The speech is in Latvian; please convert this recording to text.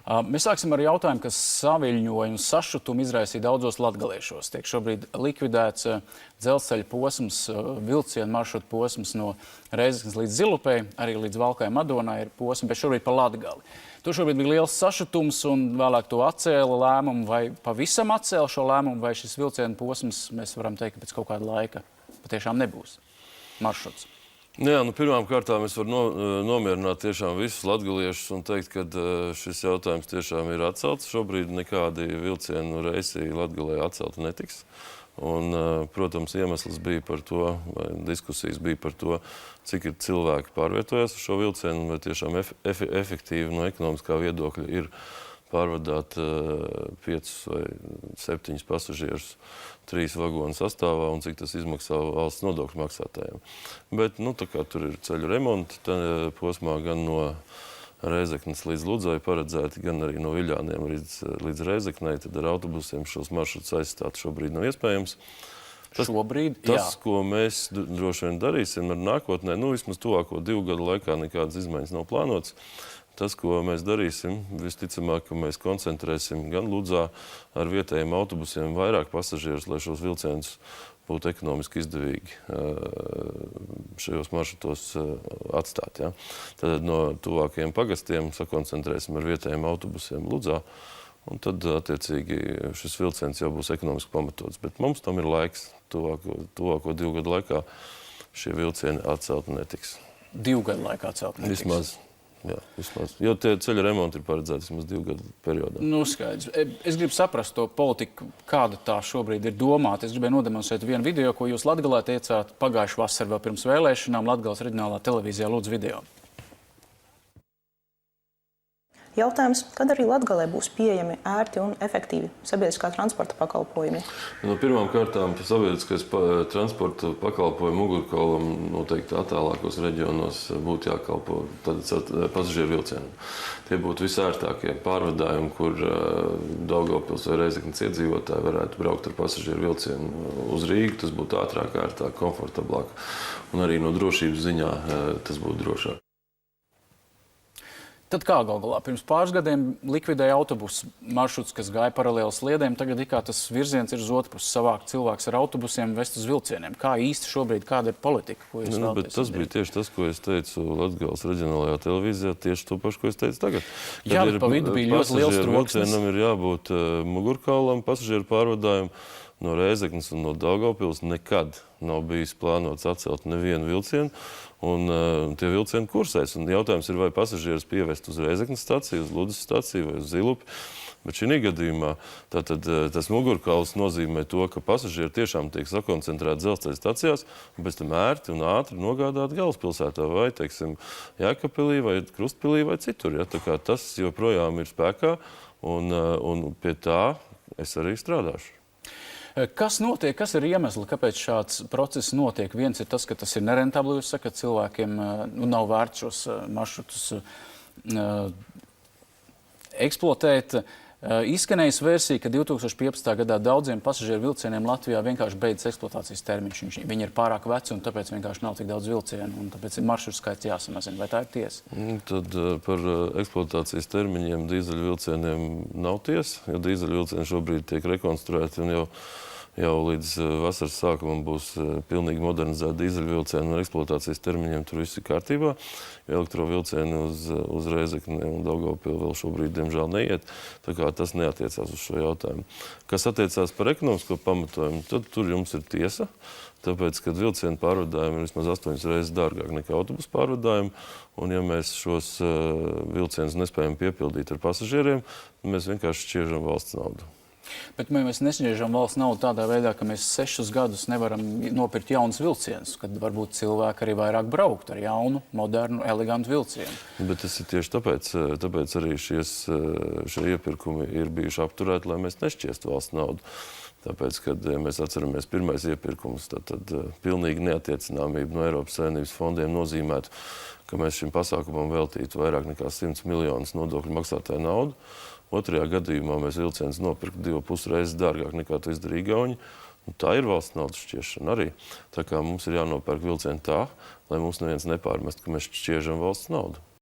Mēs sāksim ar jautājumu, kas saviļņoja un sašutumu izraisīja daudzos latgaliešos. Tiek šobrīd likvidēts dzelzceļa posms, vilcienu maršrutu posms no Rēzeknes līdz Zilupei, arī līdz Valkai Madonai ir posms, bet šobrīd pa Latgali. Tur šobrīd bija liels sašutums un vēlāk to atcēla lēmumu, vai pavisam atcēla šo lēmumu, vai šis vilcienu posms, mēs varam teikt, ka pēc kaut kāda laika patiešām nebūs maršruts. Jā, pirmām kārtām es varu nomierināt tiešām visus latgaliešus un teikt, ka šis jautājums tiešām ir atcelts. Šobrīd nekādi vilcienu reisi Latgalē atcelti netiks. Un, protams, iemesls bija par to, vai diskusijas bija par to, cik ir cilvēki pārvietojās uz šo vilcienu, vai tiešām efektīvi no ekonomiskā viedokļa ir pārvadāt 5 vai 7 pasažierus 3 vagonu sastāvā un cik tas izmaksā valsts nodokļu maksātājiem. Bet, tā kā tur ir ceļu remonti posmā gan no Rēzeknes līdz Ludzai paredzēti, gan arī no Viļāniem līdz Rēzeknei, tad ar autobusiem šos maršrutus aizstāt šobrīd nav iespējams. Tas, ko mēs droši vien darīsim ar nākotnē, vismaz tuvāko 2 gadu laikā nekādas izmaiņas nav plānotas. Tas, ko mēs darīsim, visticamāk, ka mēs koncentrēsim gan Ludzā ar vietējiem autobusiem vairāk pasažierus, lai šos vilcienus būtu ekonomiski izdevīgi šajos maršrutos atstāt. Ja? Tad no tuvākajiem pagastiem sakoncentrēsim ar vietējiem autobusiem Ludzā, un tad, attiecīgi, šis vilciens jau būs ekonomiski pamatots. Bet mums tam ir laiks. Tuvāko 2 gadu laikā šie vilcieni atcelti netiks. 2 gadu laikā atcelti netiks? Vismaz. Jā, vismaz. Jo tie ceļa remonti ir paredzēti vismaz 2 gadu periodā. Skaidrs. Es gribu saprast to politiku, kāda tā šobrīd ir domāta. Es gribēju nodemonstrēt vienu video, ko jūs Latgalē teicāt pagājušā vasarā vēl pirms vēlēšanām Latgales reģionālā televīzijā. Lūdzu video. Jautājums, kad arī Latgalē būs pieejami ērti un efektīvi sabiedriskā transporta pakalpojumi? Pirmām kārtām sabiedriskais transporta pakalpojumu mugurkaulam noteikti attālākos reģionos būtu jākalpo pasažieru vilcieniem. Tie būtu visērtākie pārvadājumi, kur Daugavpils vai Rēzeknes iedzīvotāji varētu braukt ar pasažieru vilcienu uz Rīgu. Tas būtu ātrāk, ērtāk, komfortablāk. Un arī no drošības ziņā tas būtu drošāk. Tad kā gal galā? Pirms pāris gadiem likvidēja autobusu maršruts, kas gāja paralēli sliedēm. Tagad tas virziens ir uz otru pusi, savākt cilvēks ar autobusiem, vest uz vilcieniem. Kā īsti šobrīd, kāda ir politika? Tas bija tieši tas, ko es teicu Latgales reģionālajā televīzijā, tieši to pašu, ko es teicu tagad. Jā, bet pa vidu bija ļoti liels troksnis. Vilcienam ir jābūt mugurkaulam, pasažieru pārvadājumu. No Rēzeknes un no Daugavpils nekad nav bijis plānots atcelt nevienu vilcienu, un tie vilcieni kursēs. Un jautājums ir, vai pasažierus pievest uz Rēzeknes staciju, uz Ludzas staciju vai uz Zilupi. Bet šī gadījumā tas mugurkauls nozīmē to, ka pasažieri tiešām tiek sakoncentrēti dzelzceļa stacijās, un pēc tam ērti un ātri nogādāti galvaspilsētā vai, teiksim, Jēkabpilī vai Krustpilī vai citur. Ja? Tā kā tas joprojām ir spēkā, un pie tā es arī strādāšu. Kas notiek? Kas ir iemesli, kāpēc šāds process notiek? Viens ir tas, ka tas ir nerentabli, jūs sakat, cilvēkiem nav vērts šos maršrutus eksploatēt. Izskanējas versija, ka 2015. gadā daudziem pasažieru vilcieniem Latvijā vienkārši beidzas eksploatācijas termiņš. Viņi ir pārāk veci un tāpēc vienkārši nav tik daudz vilcienu un tāpēc ir maršrutu skaits jāsamazina. Vai tā ir tiesa? Tad par eksploatācijas termiņiem dīzeļvilcieniem nav tiesa, jo dīzeļvilcieni šobrīd tiek rekonstruēti un jau līdz vasaras sākumam būs pilnīgi modernizēta dīzeļvilcieni un eksploatācijas termiņiem tur viss ir kārtībā. Elektrovilcieni uz Rēzekni un Daugavpilu vēl šobrīd, diemžēl, neiet. Tā kā tas neatiecās uz šo jautājumu. Kas attiecās par ekonomisko pamatojumu, tad tur jums ir tiesa. Tāpēc, kad vilcienu pārvadājumi ir vismaz 8 reizes dārgāk nekā autobusu pārvadājumi, un ja mēs šos vilcienus nespējam piepildīt ar pasažieriem, mēs vienkārši šķiežam valsts naudu. Bet mēs nesņiežam valsts naudu tādā veidā, ka mēs 6 gadus nevaram nopirkt jaunus vilcienus, kad varbūt cilvēki arī vairāk braukt ar jaunu, modernu, elegantu vilcienu. Bet tas ir tieši tāpēc arī šie iepirkumi ir bijuši apturēti, lai mēs nešķiestu valsts naudu. Tāpēc, kad mēs atceramies pirmais iepirkums, tad pilnīgi neatiecināmība no Eiropas Savienības fondiem nozīmētu, ka mēs šim pasākumam veltītu vairāk nekā 100 miljonus nodokļu maksātāju naudu. Otrajā gadījumā mēs vilcienus nopirkt 2,5 reizes dārgāk nekā to izdarīja Igauni. Tā ir valsts naudas šķiešana arī. Tā kā mums ir jānopērk vilcieni tā, lai mums neviens nepārmest, ka mēs šķiežam valsts naudu.